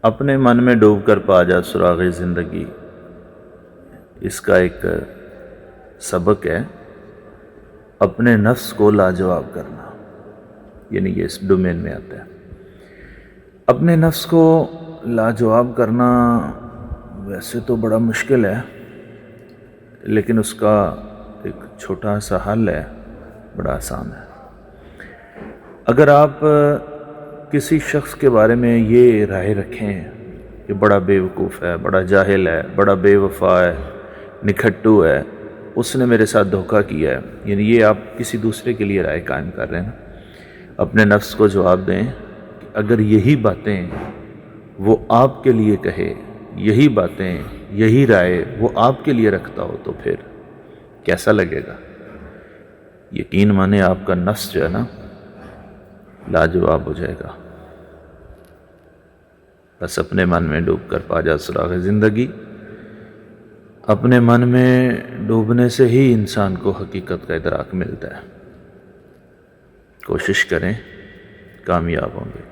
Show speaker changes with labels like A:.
A: اپنے من میں ڈوب کر پا جا سراغ زندگی، اس کا ایک سبق ہے اپنے نفس کو لاجواب کرنا، یعنی یہ اس ڈومین میں آتا ہے۔ اپنے نفس کو لاجواب کرنا ویسے تو بڑا مشکل ہے، لیکن اس کا ایک چھوٹا سا حل ہے، بڑا آسان ہے۔ اگر آپ کسی شخص کے بارے میں یہ رائے رکھیں کہ بڑا بے وقوف ہے، بڑا جاہل ہے، بڑا بے وفا ہے، نکھٹو ہے، اس نے میرے ساتھ دھوکہ کیا ہے، یعنی یہ آپ کسی دوسرے کے لیے رائے قائم کر رہے ہیں نا، اپنے نفس کو جواب دیں کہ اگر یہی باتیں وہ آپ کے لیے کہے، یہی باتیں، یہی رائے وہ آپ کے لیے رکھتا ہو تو پھر کیسا لگے گا؟ یقین مانے آپ کا نفس جو ہے نا لاجواب ہو جائے گا۔ بس اپنے من میں ڈوب کر پا جا سراغ زندگی۔ اپنے من میں ڈوبنے سے ہی انسان کو حقیقت کا ادراک ملتا ہے۔ کوشش کریں، کامیاب ہوں گے۔